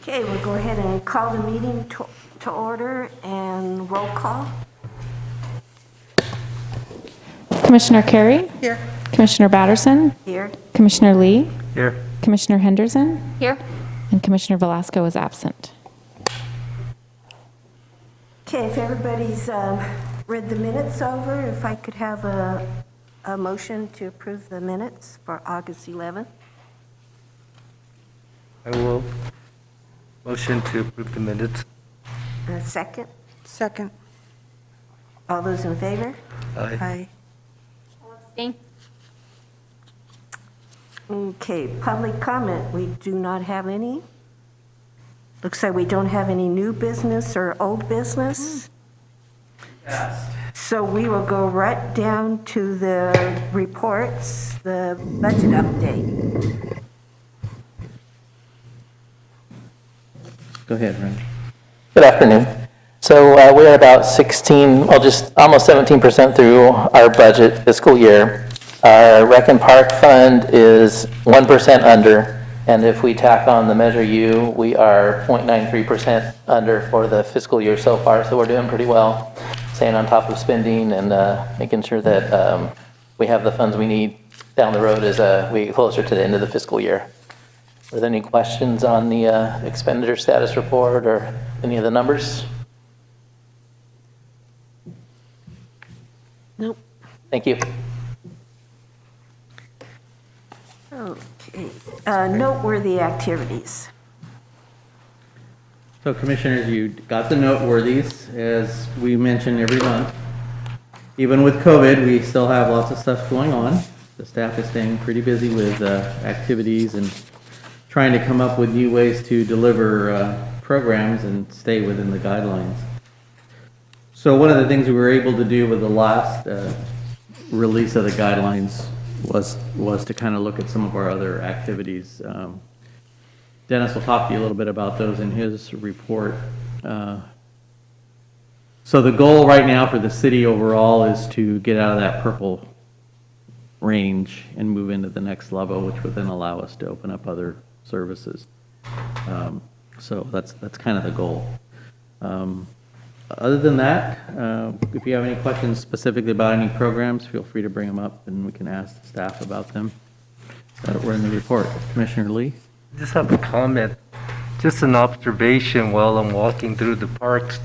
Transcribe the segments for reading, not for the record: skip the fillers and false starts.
Okay, we'll go ahead and call the meeting to order and roll call. Commissioner Carey? Here. Commissioner Batterson? Here. Commissioner Lee? Here. Commissioner Henderson? Here. And Commissioner Velasco is absent. Okay, if everybody's read the minutes over, if I could have a motion to approve the minutes for August 11th. I will motion to approve the minutes. A second. Second. All those in favor? Aye. Abstain. Okay, public comment, we do not have any. Looks like we don't have any new business or old business. So we will go right down to the reports, the budget update. Go ahead, Ron. Good afternoon. So we're at about 16, well, just almost 17% through our budget fiscal year. Our Rec and Park Fund is 1% under, and if we tack on the Measure U, we are 0.93% under for the fiscal year so far, so we're doing pretty well, staying on top of spending and making sure that we have the funds we need down the road as we get closer to the end of the fiscal year. Are there any questions on the expenditure status report or any of the numbers? Nope. Thank you. Okay, noteworthy activities. So Commissioners, you got the noteworthies, as we mention every month. Even with COVID, we still have lots of stuff going on. The staff is staying pretty busy with activities and trying to come up with new ways to deliver programs and stay within the guidelines. So one of the things we were able to do with the last release of the guidelines was to kind of look at some of our other activities. Dennis will talk to you a little bit about those in his report. So the goal right now for the city overall is to get out of that purple range and move into the next level, which would then allow us to open up other services. So that's kind of the goal. Other than that, if you have any questions specifically about any programs, feel free to bring them up and we can ask the staff about them. We're in the report. Commissioner Lee? Just have a comment, just an observation while I'm walking through the parks.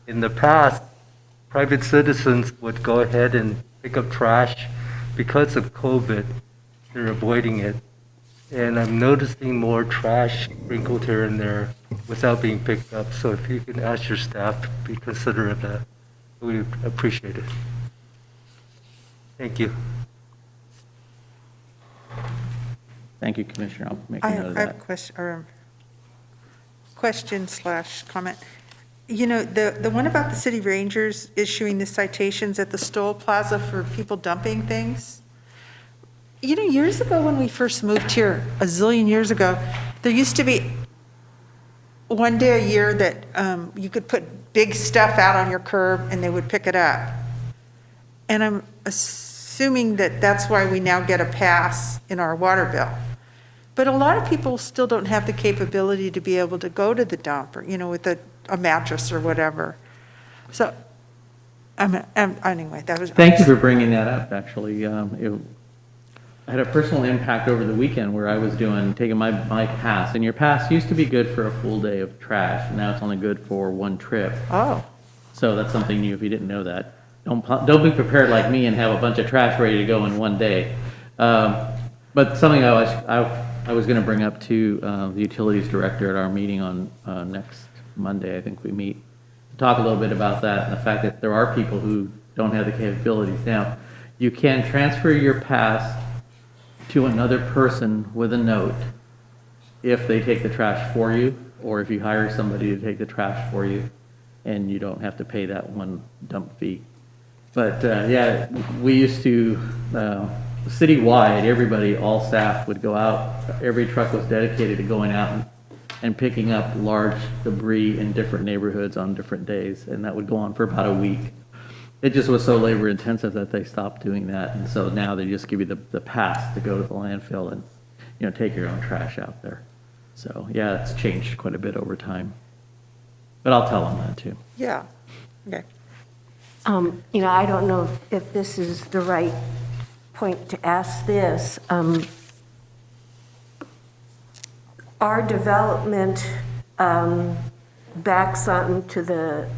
In the past, private citizens would go ahead and pick up trash. Because of COVID, they're avoiding it. And I'm noticing more trash sprinkled here and there without being picked up. So if you can ask your staff to be considerate of that, we would appreciate it. Thank you. Thank you, Commissioner. I'll make a I note of have a that. question/comment. You know, the one about the city rangers issuing the citations at the Stoll Plaza for people dumping things. You know, years ago when we first moved here, a zillion years ago, there used to be one day a year that you could put big stuff out on your curb and they would pick it up. And I'm assuming that that's why we now get a pass in our water bill. But a lot of people still don't have the capability to be able to go to the dump, or, you know, with a mattress or whatever. So, anyway, that was. Thank you for bringing that up, actually. I had a personal impact over the weekend where I was taking my pass, and your pass used to be good for a full day of trash, and now it's only good for one trip. Oh. So that's something new, if you didn't know that. Don't be prepared like me and have a bunch of trash ready to go in one day. But something I was going to bring up to the utilities director at our meeting on next Monday, I think we meet, to talk a little bit about that and the fact that there are people who don't have the capabilities. Now, you can transfer your pass to another person with a note if they take the trash for you, or if you hire somebody to take the trash for you, and you don't have to pay that one dump fee. But yeah, we used to, citywide, everybody, all staff would go out. Every truck was dedicated to going out and picking up large debris in different neighborhoods on different days, and that would go on for about a week. It just was so labor intensive that they stopped doing that, and so now they just give you the pass to go to the landfill and, you know, take your own trash out there. So, yeah, it's changed quite a bit over time. But I'll tell them that too. Yeah, okay. I don't know if this is the right point to ask this. Our development backs onto the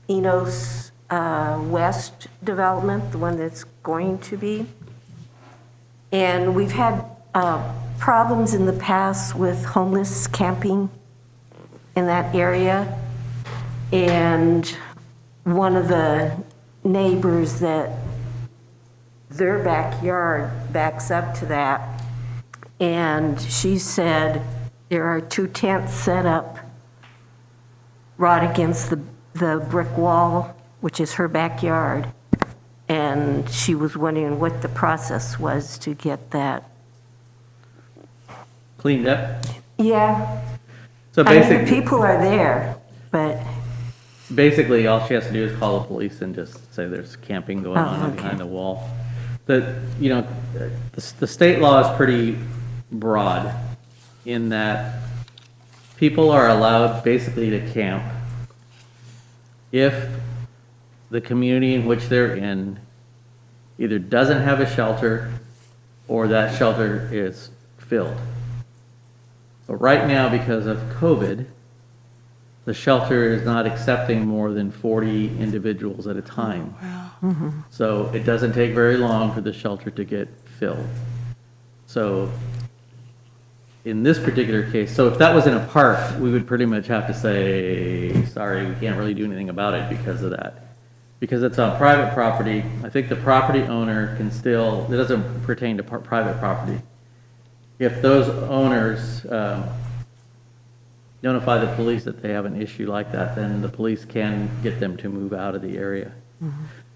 Enos West development, the one that's going to be. And we've had problems in the past with homeless camping in that area. And one of the neighbors that their backyard backs up to that, and she said there are 2 tents set up right against the brick wall, which is her backyard, and she was wondering what the process was to get that. Cleaned up? Yeah, So I mean, the basically, people are there, but, all she has to do is call the police and just say there's camping going on okay. behind the wall. The state law is pretty broad in that people are allowed basically to camp if the community in which they're in either doesn't have a shelter or that shelter is filled. But right now, because of COVID, the shelter is not accepting more than 40 individuals at a time. So it doesn't take very long for the shelter to get filled. So in this particular case, so if that was in a park, we would pretty much have to say, sorry, we can't really do anything about it because of that. Because it's on private property, I think the property owner can still, it doesn't pertain to private property. If those owners notify the police that they have an issue like that, then the police can get them to move out of the area.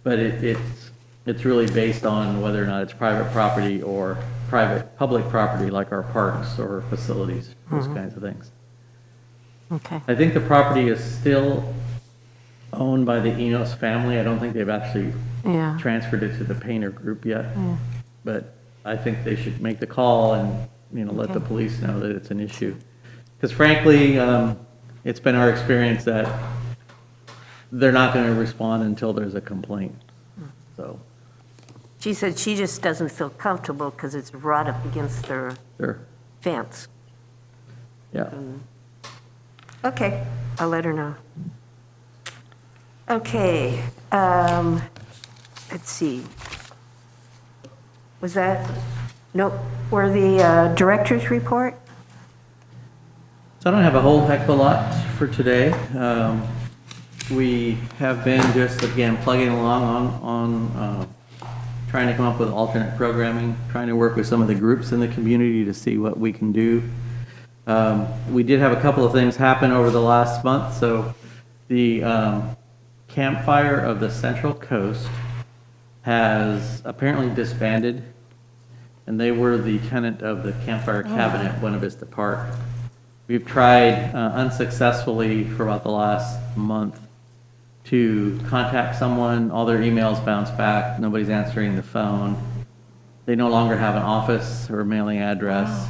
But it's really based on whether or not it's private property or public property like our parks or facilities, those kinds of things. okay. I think the property is still owned by the Enos family. I don't think they've actually Yeah. transferred it to the Painter Group yet. But I think they should make the call and, let the police know that it's an issue. Because frankly, it's been our experience that they're not going to respond until there's a complaint. So, She said she just doesn't feel comfortable because it's right up against their sure, fence. yeah. Okay, I'll let her know. Okay, let's see. Was that noteworthy director's report? So I don't have a whole heck of a lot for today. We have been just, again, plugging along on trying to come up with alternate programming, trying to work with some of the groups in the community to see what we can do. We did have a couple of things happen over the last month. So the Campfire of the Central Coast has apparently disbanded, and they were the tenant of the Campfire Cabin at Buena Vista Park. We've tried unsuccessfully for about the last month to contact someone. All their emails bounce back. Nobody's answering the phone. They no longer have an office or a mailing address.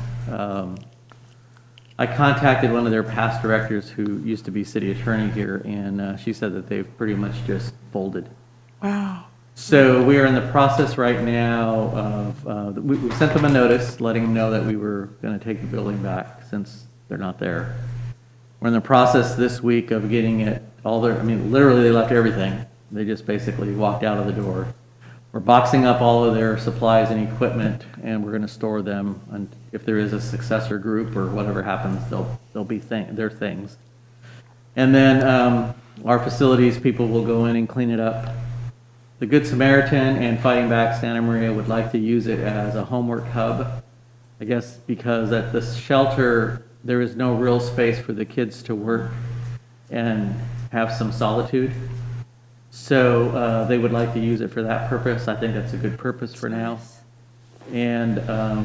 I contacted one of their past directors who used to be city attorney here, and she said that they've pretty much just folded. Wow. So we are in the process right now of, we sent them a notice letting them know that we were going to take the building back since they're not there. We're in the process this week of getting it literally they left everything. They just basically walked out of the door. We're boxing up all of their supplies and equipment, and we're going to store them. And if there is a successor group or whatever happens, they'll be their things. And then our facilities people will go in and clean it up. The Good Samaritan and Fighting Back Santa Maria would like to use it as a homework hub, I guess, because at this shelter there is no real space for the kids to work and have some solitude. So they would like to use it for that purpose. I think that's a good purpose for now. And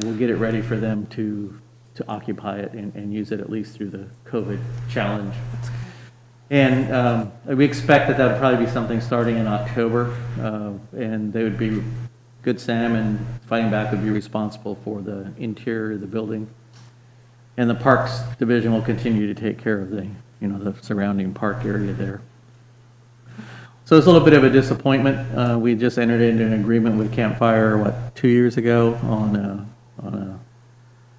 we'll get it ready for them to occupy it and use it at least through the COVID challenge. And we expect that would probably be something starting in October. And they would be, Good Sam and Fighting Back would be responsible for the interior of the building. And the Parks Division will continue to take care of the, the surrounding park area there. So it's a little bit of a disappointment. We just entered into an agreement with Campfire, 2 years ago on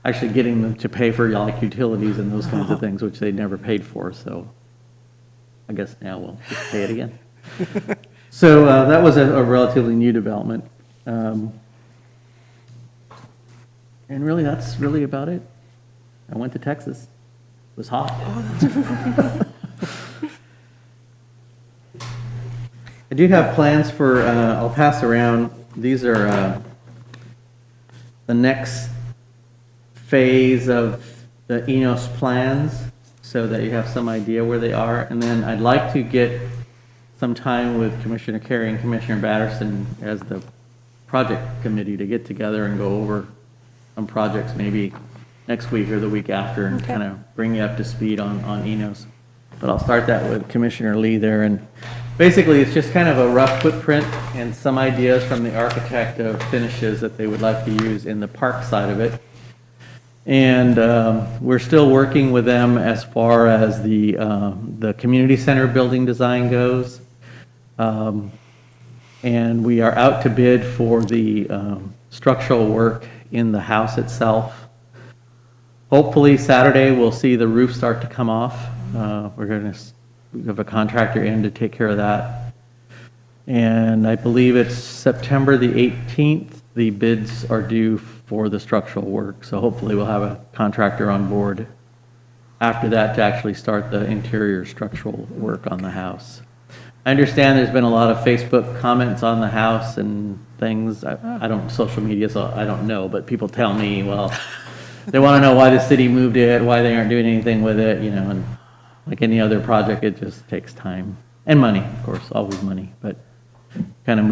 actually getting them to pay for like utilities and those kinds of things, which they never paid for. So I guess now we'll just pay it again. So that was a relatively new development. And really, that's really about it. I went to Texas. It was hot. I do have plans for, I'll pass around, these are the next phase of the Enos plans, so that you have some idea where they are. And then I'd like to get some time with Commissioner Carey and Commissioner Batterson as the project committee to get together and go over some projects maybe next week or the week after, and kind of bring you up to speed on Enos. But I'll start that with Commissioner Lee there. And basically, it's just kind of a rough footprint and some ideas from the architect of finishes that they would like to use in the park side of it. And we're still working with them as far as the community center building design goes. And we are out to bid for the structural work in the house itself. Hopefully Saturday we'll see the roof start to come off. We're going to have a contractor in to take care of that. And I believe it's September the 18th, the bids are due for the structural work. So hopefully we'll have a contractor on board after that to actually start the interior structural work on the house. I understand there's been a lot of Facebook comments on the house and things. I don't, social media, so I don't know, but people tell me, well, they want to know why the city moved it, why they aren't doing anything with it, and like any other project, it just takes time. And money, of course, always money, but kind of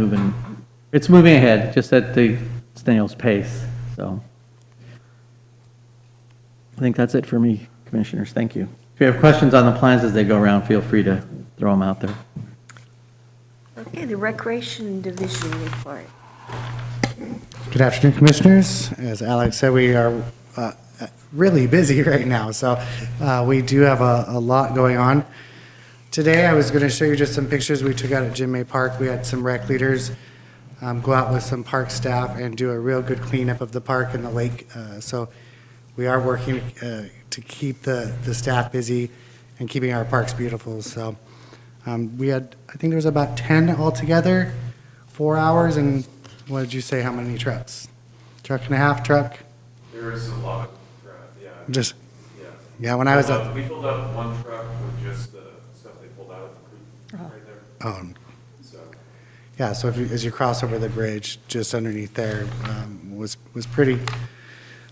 it's moving ahead, just at the snail's pace, so. I think that's it for me, commissioners, thank you. If you have questions on the plans as they go around, feel free to throw them out there. Okay, the Recreation Division report. Good afternoon, Commissioners. As Alex said, we are really busy right now, so we do have a lot going on. Today, I was going to show you just some pictures we took out at Jim May Park. We had some rec leaders go out with some park staff and do a real good cleanup of the park and the lake. So we are working to keep the staff busy and keeping our parks beautiful. So we had, I think there was about 10 altogether, 4 hours, and what did you say, how many trucks? Truck and a half truck? There is a lot of, yeah. Just, Yeah. yeah, when I was up. We filled up one truck with just the stuff they pulled out of the creek right there. So, Yeah, so if you, as you cross over the bridge, just underneath there, was pretty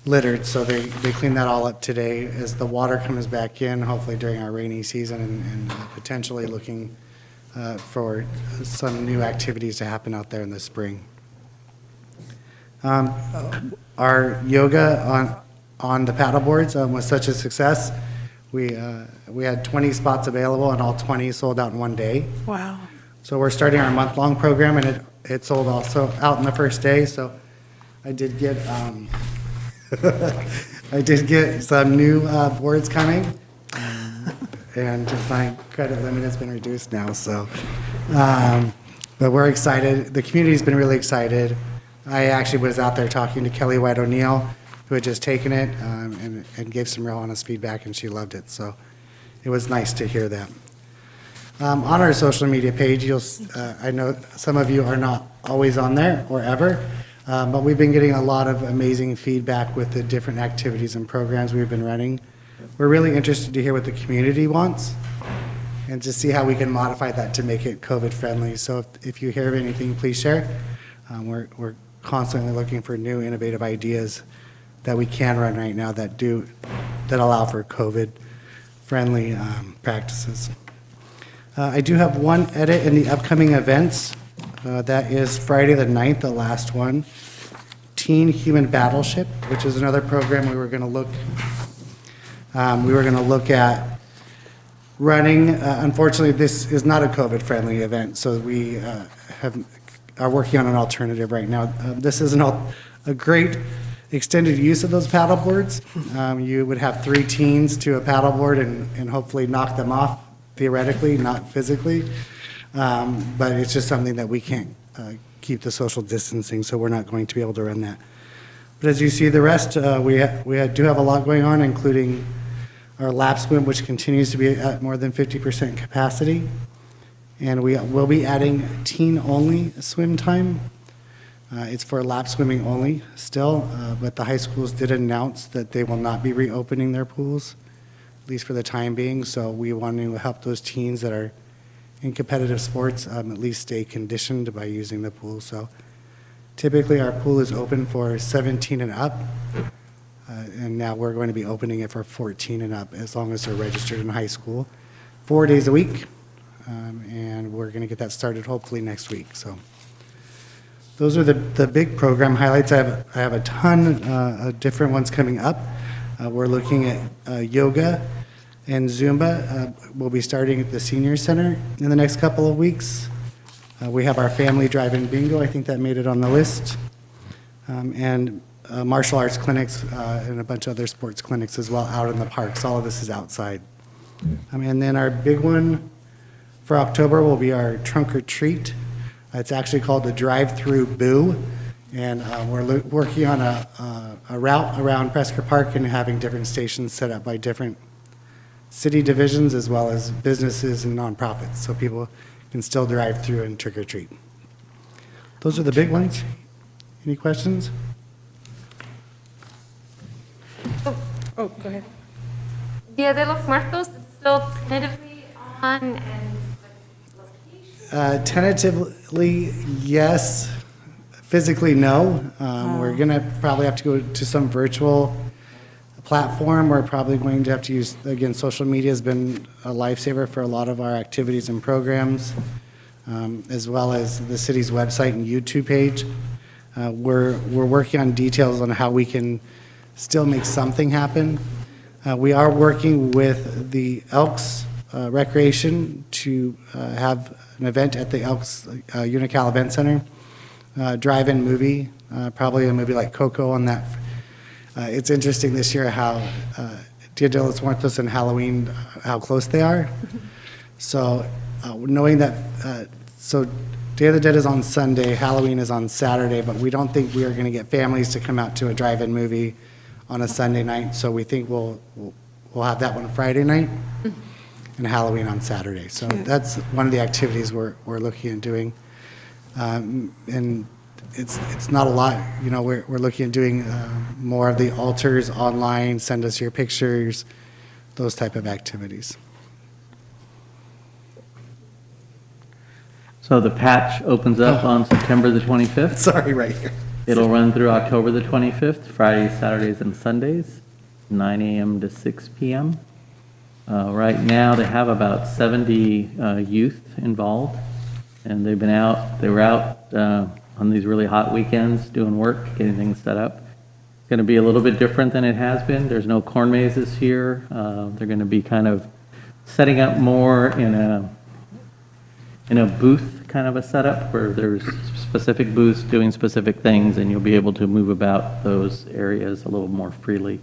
littered, so they cleaned that all up today. As the water comes back in, hopefully during our rainy season, and potentially looking for some new activities to happen out there in the spring. Our yoga on the paddle boards was such a success. We had 20 spots available, and all 20 sold out in one day. Wow. So we're starting our month-long program, and it sold also out in the first day. So I did get some new boards coming, and my credit limit has been reduced now. So, but we're excited. The community's been really excited. I actually was out there talking to Kelly White O'Neill, who had just taken it, and gave some real honest feedback, and she loved it. So it was nice to hear that. On our social media page, I know some of you are not always on there or ever, but we've been getting a lot of amazing feedback with the different activities and programs we've been running. We're really interested to hear what the community wants and to see how we can modify that to make it COVID friendly. So if you hear of anything, please share. We're constantly looking for new innovative ideas that we can run right now that allow for COVID friendly practices. I do have one edit in the upcoming events. That is Friday the 9th, the last one. Teen Human Battleship, which is another program we were going to look at running. Unfortunately, this is not a COVID-friendly event, so we are working on an alternative right now. This is a great extended use of those paddle boards. You would have 3 teens to a paddle board and hopefully knock them off theoretically, not physically. But it's just something that we can't keep the social distancing, so we're not going to be able to run that. But as you see, the rest, we do have a lot going on, including our lap swim, which continues to be at more than 50% capacity. And we will be adding teen-only swim time. It's for lap swimming only still, but the high schools did announce that they will not be reopening their pools, at least for the time being. So we want to help those teens that are in competitive sports at least stay conditioned by using the pool. So typically our pool is open for 17 and up, and now we're going to be opening it for 14 and up as long as they're registered in high school, 4 days a week. And we're going to get that started hopefully next week. So those are the big program highlights. I have a ton of different ones coming up. We're looking at yoga and Zumba. We'll be starting at the Senior Center in the next couple of weeks. We have our family drive-in bingo. I think that made it on the list. And martial arts clinics and a bunch of other sports clinics as well out in the parks. All of this is outside. And then our big one for October will be our trunk or treat. It's actually called the Drive-Through Boo, and we're working on a route around Prescott Park and having different stations set up by different city divisions as well as businesses and nonprofits, so people can still drive through and trick or treat. Those are the big ones. Any questions? Oh, go ahead. Dia de los Muertos is still tentatively on and Tentatively, yes. Physically, no. We're going to probably have to go to some virtual platform. We're probably going to have to use, again, social media has been a lifesaver for a lot of our activities and programs, as well as the city's website and YouTube page. We're working on details on how we can still make something happen. We are working with the Elks Recreation to have an event at the Elks Unical Event Center, drive-in movie, probably a movie like Coco on that. It's interesting this year how Dia de los Muertos and Halloween, how close they are. So knowing that, so Day of the Dead is on Sunday, Halloween is on Saturday, but we don't think we are going to get families to come out to a drive-in movie on a Sunday night. So we think we'll have that one Friday night and Halloween on Saturday. So that's one of the activities we're looking at doing. And it's not a lot, you know, we're looking at doing more of the altars online, send us your pictures, those type of activities. So the patch opens up on September the 25th. Sorry, right here. It'll run through October the 25th, Fridays, Saturdays, and Sundays, 9 a.m. to 6 p.m. Right now, they have about 70 youth involved, and they were out on these really hot weekends doing work, getting things set up. It's going to be a little bit different than it has been. There's no corn maze this year. They're going to be kind of setting up more in a booth kind of a setup where there's specific booths doing specific things, and you'll be able to move about those areas a little more freely.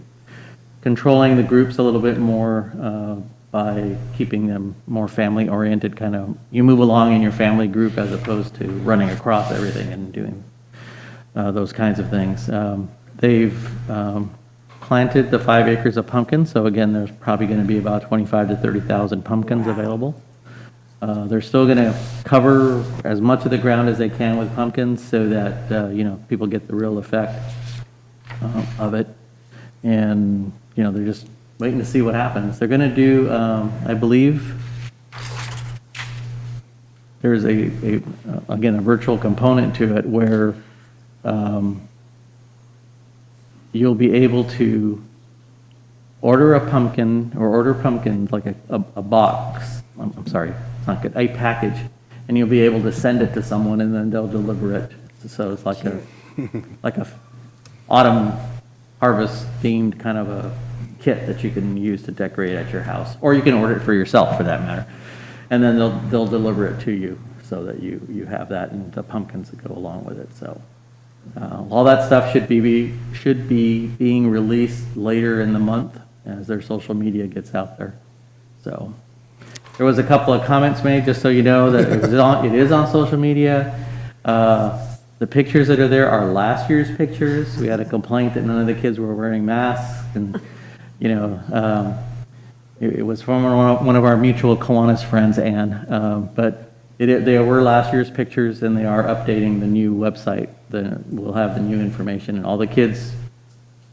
Controlling the groups a little bit more by keeping them more family-oriented, kind of, you move along in your family group as opposed to running across everything and doing those kinds of things. They've planted the 5 acres of pumpkins, so again, there's probably going to be about 25 to 30,000 pumpkins available. They're still going to cover as much of the ground as they can with pumpkins so that, people get the real effect of it. And, they're just waiting to see what happens. They're going to do, I believe, there's again, a virtual component to it where you'll be able to order a pumpkin or order pumpkins like a box. I'm sorry, it's not good. A package, and you'll be able to send it to someone, and then they'll deliver it. So it's like a autumn harvest themed kind of a kit that you can use to decorate at your house, or you can order it for yourself for that matter, and then they'll deliver it to you so that you have that and the pumpkins that go along with it. So All that stuff should be being released later in the month as their social media gets out there. So there was a couple of comments made, just so you know, that it is on social media. The pictures that are there are last year's pictures. We had a complaint that none of the kids were wearing masks, and it was from one of our mutual Kiwanis friends, Ann. But they were last year's pictures, and they are updating the new website. We'll have the new information, and all the kids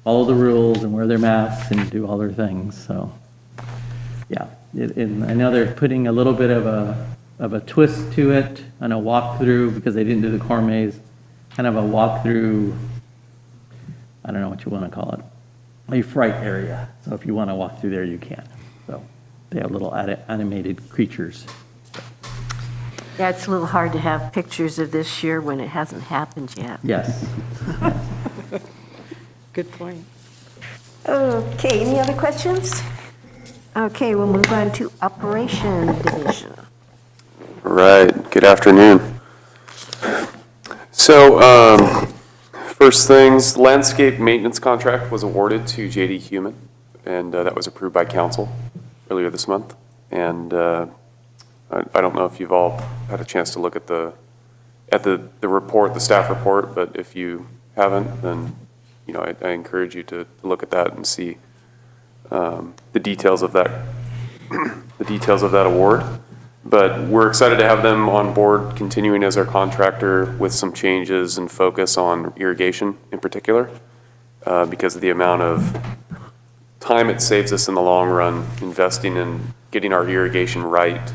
follow the rules and wear their masks and do all their things. So, yeah, and I know they're putting a little bit of a twist to it and a walkthrough, because they didn't do the core maze. Kind of a walkthrough, I don't know what you want to call it, a fright area. So if you want to walk through there, you can. So they have little animated creatures. Yeah, it's a little hard to have pictures of this year when it hasn't happened yet. Yes. Good point. Okay, any other questions? Okay, we'll move on to Operation Division. All right, good afternoon. So, first things, landscape maintenance contract was awarded to JD Human, and that was approved by council earlier this month. And I don't know if you've all had a chance to look at the report, the staff report, but if you haven't, then I encourage you to look at that and see the details of that award. But we're excited to have them on board, continuing as our contractor with some changes and focus on irrigation in particular, because of the amount of time it saves us in the long run. Investing in getting our irrigation right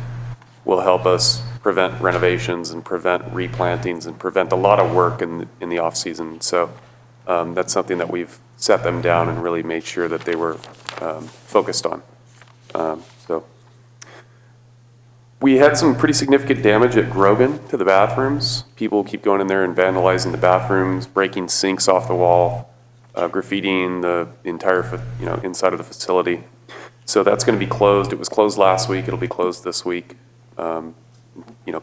will help us prevent renovations and prevent replantings and prevent a lot of work in the off season. So that's something that we've set them down and really made sure that they were focused on. So we had some pretty significant damage at Grogan to the bathrooms. People keep going in there and vandalizing the bathrooms, breaking sinks off the wall, graffitiing the entire inside of the facility. So that's going to be closed. It was closed last week. It'll be closed this week.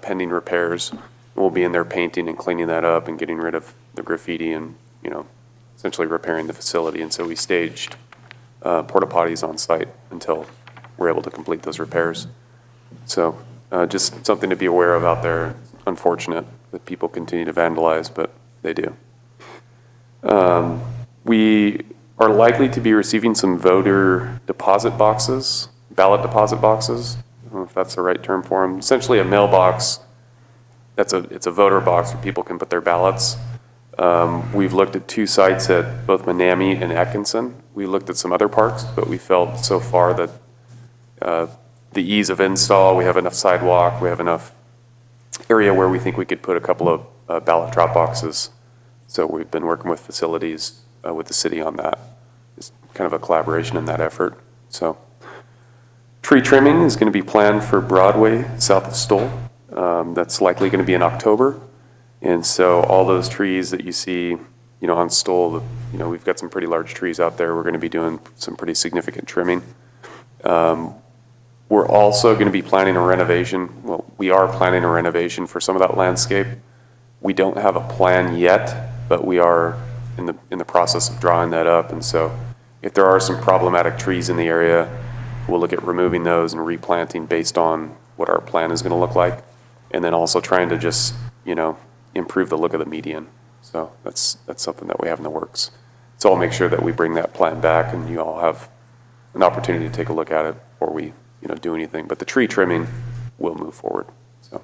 Pending repairs. We'll be in there painting and cleaning that up and getting rid of the graffiti and essentially repairing the facility. And so we staged porta potties on site until we're able to complete those repairs. So just something to be aware of out there. Unfortunate that people continue to vandalize, but they do. We are likely to be receiving some voter deposit boxes, ballot deposit boxes. I don't know if that's the right term for them. Essentially a mailbox. It's a voter box where people can put their ballots. We've looked at 2 sites at both Manami and Atkinson. We looked at some other parks, but we felt so far that the ease of install, we have enough sidewalk, we have enough area where we think we could put a couple of ballot drop boxes. So we've been working with facilities with the city on that. It's kind of a collaboration in that effort. So tree trimming is going to be planned for Broadway south of Stoll. That's likely going to be in October. And so all those trees that you see, on Stoll, we've got some pretty large trees out there. We're going to be doing some pretty significant trimming. We're also going to be planning a renovation. Well, we are planning a renovation for some of that landscape. We don't have a plan yet, but we are in the process of drawing that up. And so if there are some problematic trees in the area, we'll look at removing those and replanting based on what our plan is going to look like. And then also trying to just, improve the look of the median. So that's something that we have in the works. So I'll make sure that we bring that plan back and you all have an opportunity to take a look at it before we, do anything. But the tree trimming will move forward. So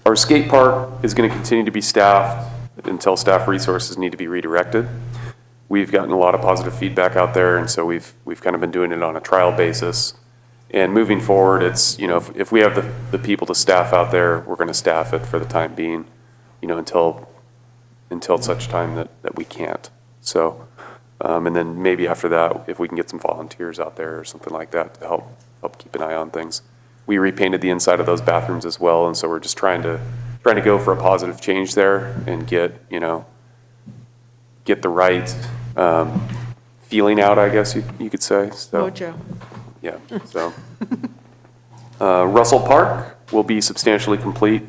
our skate park is going to continue to be staffed until staff resources need to be redirected. We've gotten a lot of positive feedback out there, and so we've kind of been doing it on a trial basis. And moving forward, it's, if we have the people to staff out there, we're going to staff it for the time being, until such time that we can't. So, and then maybe after that, if we can get some volunteers out there or something like that to help keep an eye on things. We repainted the inside of those bathrooms as well, and so we're just trying to go for a positive change there and get the right feeling out, I guess you could say. So, Mojo. yeah. So Russell Park will be substantially complete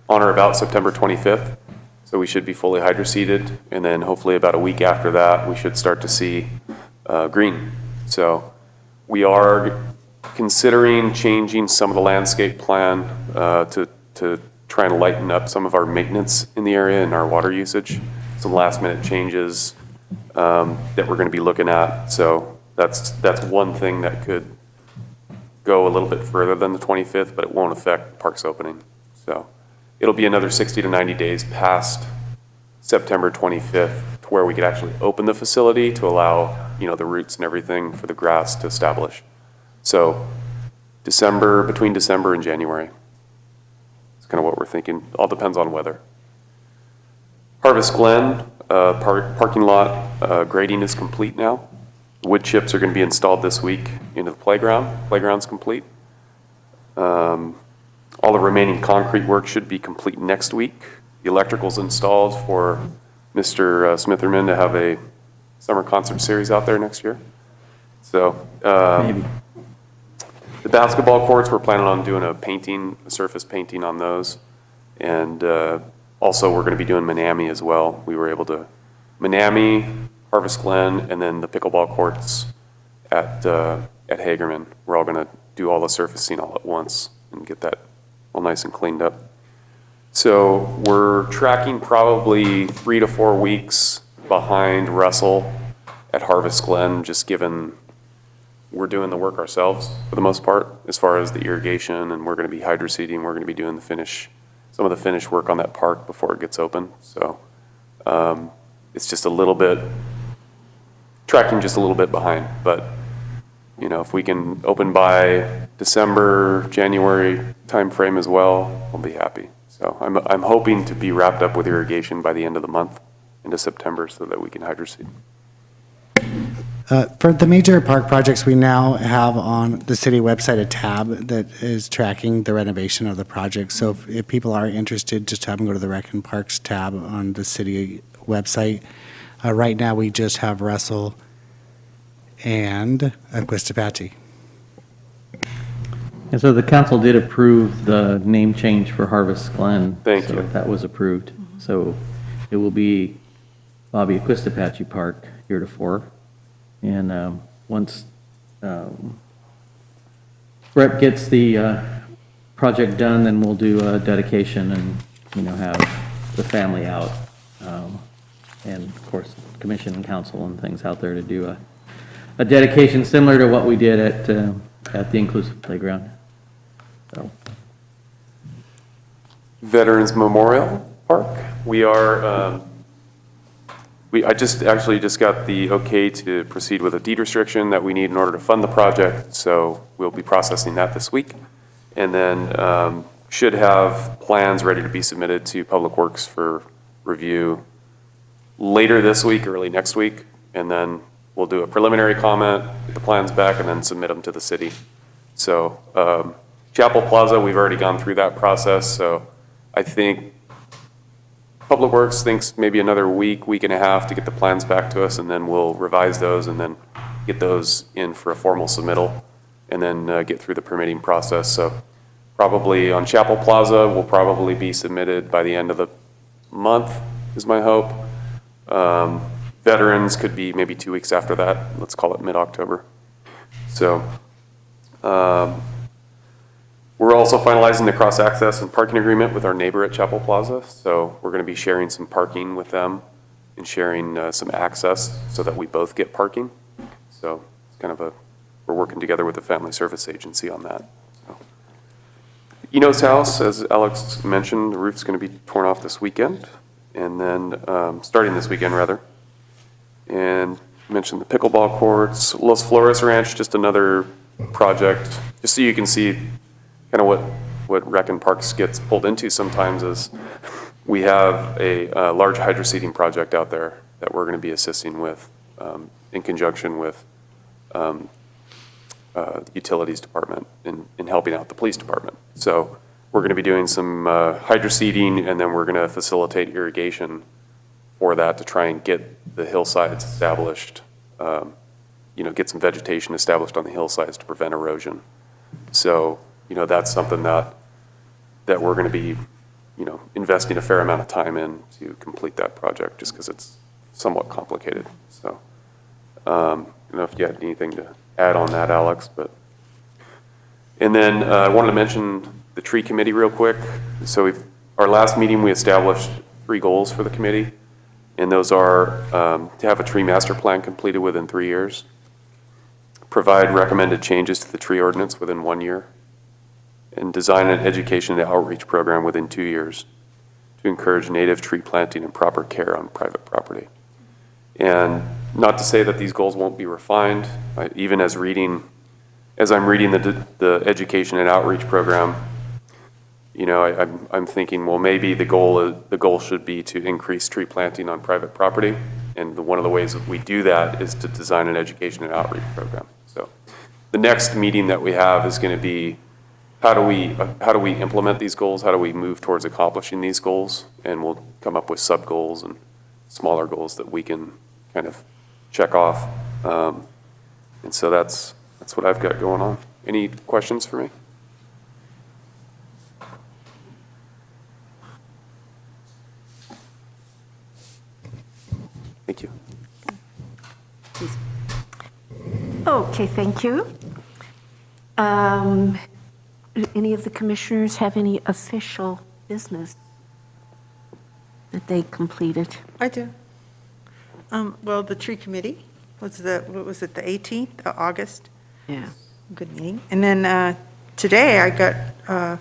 on or about September 25th. So we should be fully hydroseeded, and then hopefully about a week after that, we should start to see green. So we are considering changing some of the landscape plan to try and lighten up some of our maintenance in the area and our water usage. Some last minute changes that we're going to be looking at. So that's one thing that could go a little bit further than the 25th, but it won't affect park's opening. So it'll be another 60 to 90 days past September 25th to where we could actually open the facility to allow, the roots and everything for the grass to establish. So between December and January. It's kind of what we're thinking. All depends on weather. Harvest Glen, parking lot grading is complete now. Wood chips are going to be installed this week into the playground. Playground's complete. All the remaining concrete work should be complete next week. The electrical's installed for Mr. Smitherman to have a summer concert series out there next year. So Maybe. the basketball courts, we're planning on doing a surface painting on those. And also we're going to be doing Manami as well. We were able to Manami, Harvest Glen, and then the pickleball courts at Hagerman. We're all going to do all the surfacing all at once and get that all nice and cleaned up. So we're tracking probably 3 to 4 weeks behind Russell at Harvest Glen, just given we're doing the work ourselves for the most part, as far as the irrigation, and we're going to be hydroseeding. We're going to be doing some of the finish work on that park before it gets open. So it's just tracking just a little bit behind. But, if we can open by December, January timeframe as well, I'll be happy. So I'm hoping to be wrapped up with irrigation by the end of the month into September so that we can hydroseed. For the major park projects, we now have on the city website a tab that is tracking the renovation of the project. So if people are interested, just have them go to the Rec and Parks tab on the city website. Right now, we just have Russell and Quistapachi. And so the council did approve the name change for Harvest Glen. Thank So you. that was approved. So it will be Bobby Quistapachi Park heretofore. And once Brett gets the project done, then we'll do a dedication and, have the family out. And of course, commission and council and things out there to do a dedication similar to what we did at the Inclusive Playground. So. Veterans Memorial Park. We are, I just got the okay to proceed with a deed restriction that we need in order to fund the project, so we'll be processing that this week. And then should have plans ready to be submitted to Public Works for review later this week, early next week, and then we'll do a preliminary comment, get the plans back, and then submit them to the city. So Chapel Plaza, we've already gone through that process, so I think Public Works thinks maybe another week and a half to get the plans back to us, and then we'll revise those and then get those in for a formal submittal, and then get through the permitting process. So probably on Chapel Plaza will probably be submitted by the end of the month, is my hope. Veterans could be maybe 2 weeks after that. Let's call it mid-October. So we're also finalizing the cross-access and parking agreement with our neighbor at Chapel Plaza. So we're going to be sharing some parking with them and sharing some access so that we both get parking. So it's kind of we're working together with the Family Service Agency on that. So. Eno's house, as Alex mentioned, the roof's going to be torn off this weekend. And then starting this weekend, rather. And mentioned the pickleball courts. Los Flores Ranch, just another project, just so you can see kind of what Rec and Parks gets pulled into sometimes is we have a large hydroseeding project out there that we're going to be assisting with in conjunction with the utilities department in helping out the police department. So we're going to be doing some hydroseeding, and then we're going to facilitate irrigation for that to try and get the hillsides established, get some vegetation established on the hillsides to prevent erosion. So, that's something that we're going to be investing a fair amount of time in to complete that project, just because it's somewhat complicated. So, I don't know if you had anything to add on that, Alex, but. And then I wanted to mention the tree committee real quick. So our last meeting, we established 3 goals for the committee. And those are to have a tree master plan completed within 3 years, provide recommended changes to the tree ordinance within 1 year, and design an education and outreach program within 2 years to encourage native tree planting and proper care on private property. And not to say that these goals won't be refined, even as I'm reading the education and outreach program, I'm thinking, well, maybe the goal should be to increase tree planting on private property. And one of the ways that we do that is to design an education and outreach program. So the next meeting that we have is going to be, how do we implement these goals? How do we move towards accomplishing these goals? And we'll come up with sub-goals and smaller goals that we can kind of check off. And so that's what I've got going on. Any questions for me? Thank you. Okay, thank you. Any of the commissioners have any official business that they completed? I do. Well, the tree committee was what was it, the 18th of August? Yeah. Good meeting. And then today I got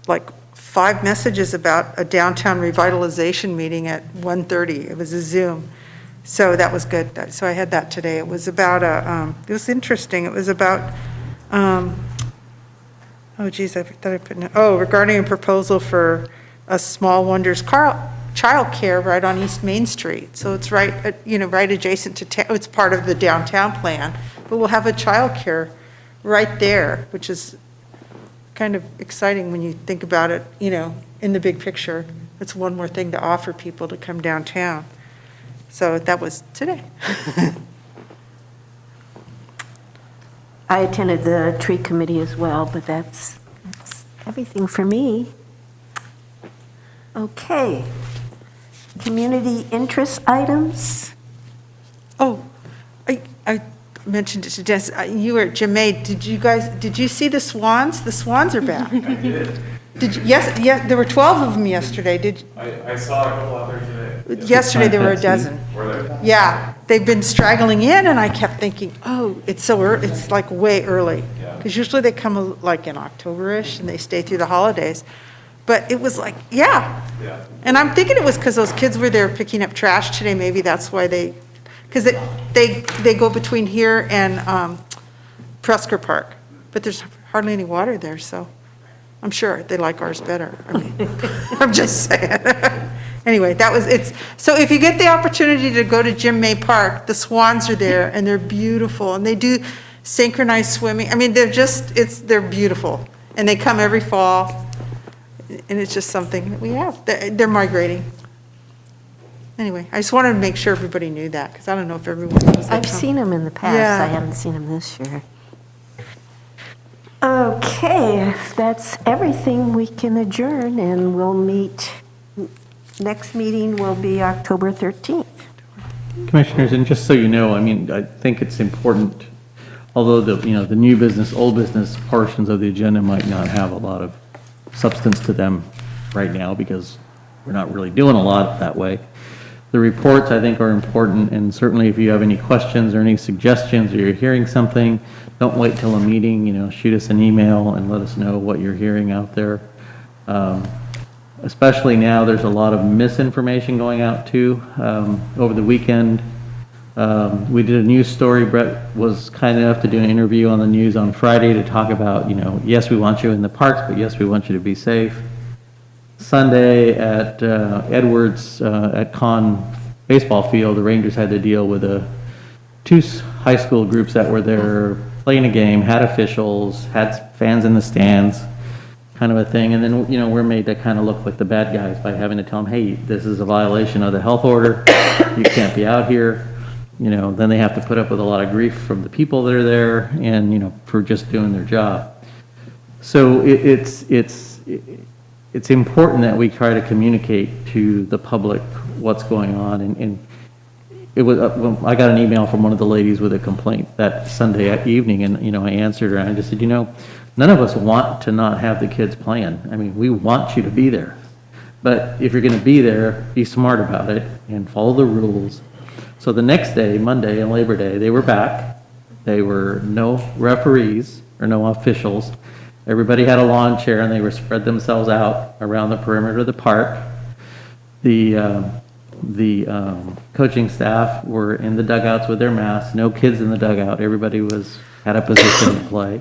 like 5 messages about a downtown revitalization meeting at 1:30. It was a Zoom. So that was good. So I had that today. It was about it was interesting. It was about, oh geez, I thought I put, regarding a proposal for a Small Wonders childcare right on East Main Street. So it's right, right adjacent to, it's part of the downtown plan, but we'll have a childcare right there, which is kind of exciting when you think about it, in the big picture. It's one more thing to offer people to come downtown. So that was today. I attended the tree committee as well, but that's everything for me. Okay. Community interest items? Oh, I mentioned it to Dennis. You were at Jamaica. Did you see the swans? The swans are back. I did. Yes, there were 12 of them yesterday. I saw a couple out there today. Yesterday there were a dozen. Were there? Yeah, they've been straggling in, and I kept thinking, oh, it's so early, it's like way early. Because usually they come like in October-ish, and they stay through the holidays. But it was like, yeah. And I'm thinking it was because those kids were there picking up trash today. Maybe that's why because they go between here and Presker Park. But there's hardly any water there, so I'm sure they like ours better. I mean, I'm just saying. Anyway, so if you get the opportunity to go to Jim May Park, the swans are there, and they're beautiful, and they do synchronized swimming. I mean, they're beautiful, and they come every fall. And it's just something that we have. They're migrating. Anyway, I just wanted to make sure everybody knew that, because I don't know if everyone knows that. I've seen them in the past. Yeah. I haven't seen them this year. Okay, if that's everything, we can adjourn, and we'll meet. Next meeting will be October 13th. Commissioners, and just so you know, I think it's important, although the new business, old business portions of the agenda might not have a lot of substance to them right now because we're not really doing a lot that way. The reports, I think, are important, and certainly if you have any questions or any suggestions or you're hearing something, don't wait till a meeting, shoot us an email and let us know what you're hearing out there. Especially now, there's a lot of misinformation going out too. Over the weekend, we did a news story. Brett was kind enough to do an interview on the news on Friday to talk about, yes, we want you in the parks, but yes, we want you to be safe. Sunday at Edwards at Conn baseball field, the Rangers had to deal with 2 high school groups that were there playing a game, had officials, had fans in the stands, kind of a thing. And then, we're made to kind of look like the bad guys by having to tell them, hey, this is a violation of the health order. You can't be out here. Then they have to put up with a lot of grief from the people that are there and, for just doing their job. So it's it's important that we try to communicate to the public what's going on. And it was, well, I got an email from one of the ladies with a complaint that Sunday evening, and, you know, I answered her, and I just said, you know, none of us want to not have the kids playing. I mean, we want you to be there. But if you're going to be there, be smart about it and follow the rules. So the next day, Monday and Labor Day, they were back. They were no referees or no officials. Everybody had a lawn chair, and they were spread themselves out around the perimeter of the park. The coaching staff were in the dugouts with their masks. No kids in the dugout. Everybody had a position to play.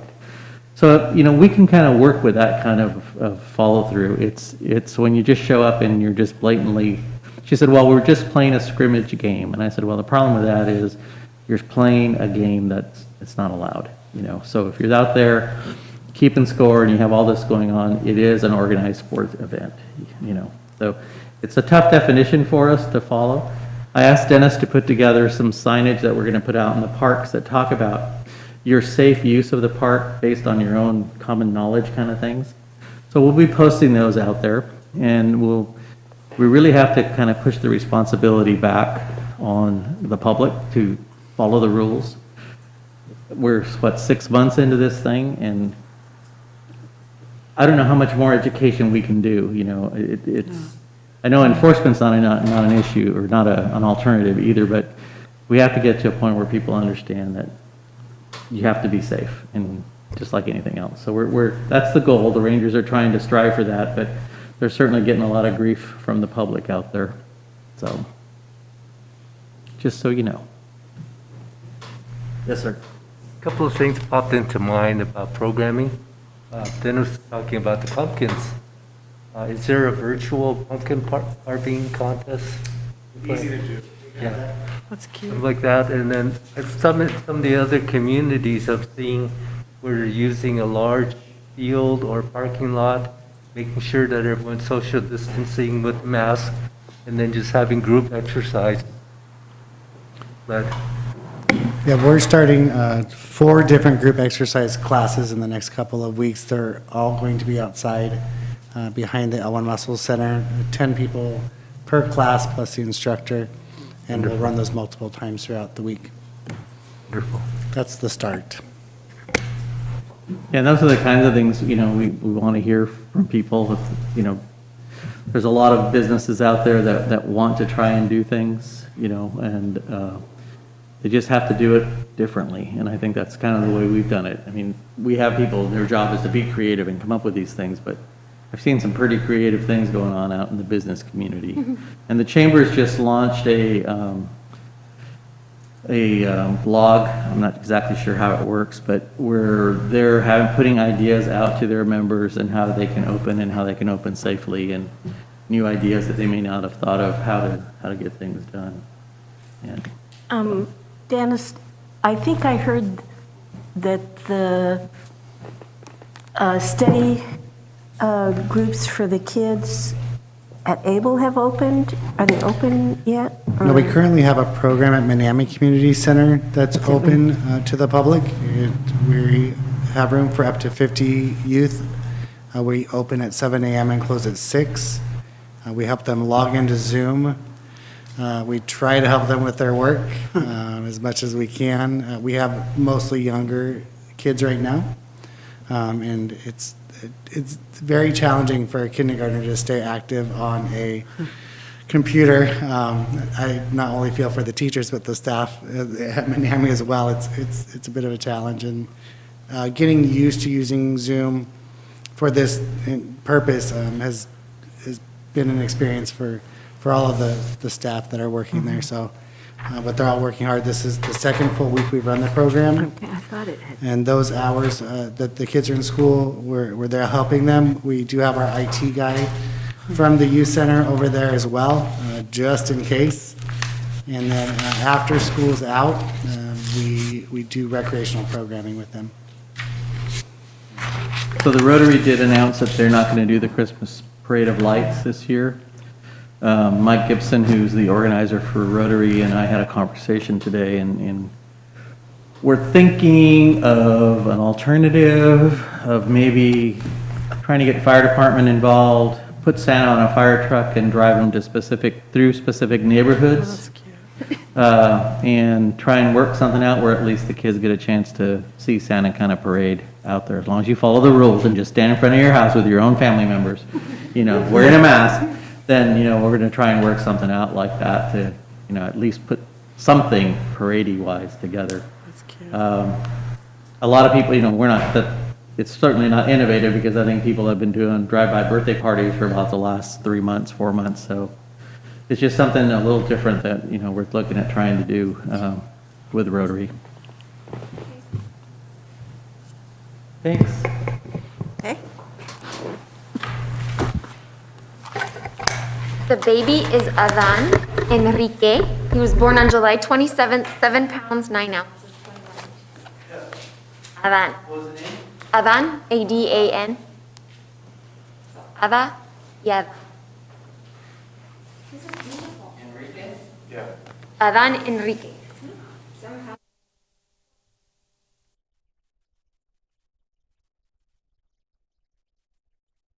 So, you know, we can kind of work with that kind of follow through. It's when you just show up and you're just blatantly. She said, well, we're just playing a scrimmage game. And I said, well, the problem with that is you're playing a game it's not allowed, you know. So if you're out there keeping score and you have all this going on, it is an organized sports event, you know. So it's a tough definition for us to follow. I asked Dennis to put together some signage that we're going to put out in the parks that talk about your safe use of the park based on your own common knowledge kind of things. So we'll be posting those out there, and we really have to kind of push the responsibility back on the public to follow the rules. We're, 6 months into this thing, and I don't know how much more education we can do, you know. I know enforcement's not an issue, or not an alternative either, but we have to get to a point where people understand that you have to be safe, and just like anything else. So that's the goal. The Rangers are trying to strive for that, but they're certainly getting a lot of grief from the public out there. So, just so you know. Yes, sir. A couple of things popped into mind about programming. Dennis was talking about the pumpkins. Is there a virtual pumpkin carving contest? Easy to do. Yeah. That's cute. Something like that. And then some of the other communities I've seen where they're using a large field or parking lot, making sure that everyone's social distancing with masks, and then just having group exercise. But Yeah, we're starting 4 different group exercise classes in the next couple of weeks. They're all going to be outside behind the L1 Muscle Center, 10 people per class plus the instructor, and we'll run those multiple times throughout the week. wonderful. That's the start. Yeah, and those are the kinds of things, you know, we want to hear from people. If, you know, there's a lot of businesses out there that want to try and do things, you know, and they just have to do it differently. And I think that's kind of the way we've done it. I mean, we have people, their job is to be creative and come up with these things, but I've seen some pretty creative things going on out in the business community. And the Chamber's just launched a blog. I'm not exactly sure how it works, but where they're putting ideas out to their members and how they can open and how they can open safely, and new ideas that they may not have thought of how to get things done. And Dennis, I think I heard that the study groups for the kids at Able have opened. Are they open yet? No, we currently have a program at Manami Community Center that's open to the public. We have room for up to 50 youth. We open at 7 a.m. and close at 6. We help them log into Zoom. We try to help them with their work as much as we can. We have mostly younger kids right now, and it's very challenging for a kindergartner to stay active on a computer. I not only feel for the teachers, but the staff at Manami as well. It's a bit of a challenge, and getting used to using Zoom for this purpose has been an experience for all of the staff that are working there. So, but they're all working hard. This is the second full week we've run the program. Okay, I thought it had. And those hours that the kids are in school, we're there helping them. We do have our IT guy from the youth center over there as well, just in case. And then after school's out, we do recreational programming with them. so the Rotary did announce that they're not going to do the Christmas Parade of Lights this year. Mike Gibson, who's the organizer for Rotary, and I had a conversation today, and we're thinking of an alternative of maybe trying to get fire department involved, put Santa on a fire truck and drive them to through specific neighborhoods. And try and work something out where at least the kids get a chance to see Santa kind of parade out there. As long as you follow the rules and just stand in front of your house with your own family members, wearing a mask, then, we're going to try and work something out like that to, at least put something parade-y wise together. A lot of people, it's certainly not innovative because I think people have been doing drive-by birthday parties for about the last 3 months, 4 months, so it's just something a little different that, we're looking at trying to do with Rotary. Thanks. Okay. The baby is Adan Enrique. He was born on July 27th, 7 pounds, 9 ounces. Adan. What was the name? Adan, A-D-A-N. Ada, Yada. Enrique? Yeah. Adan Enrique.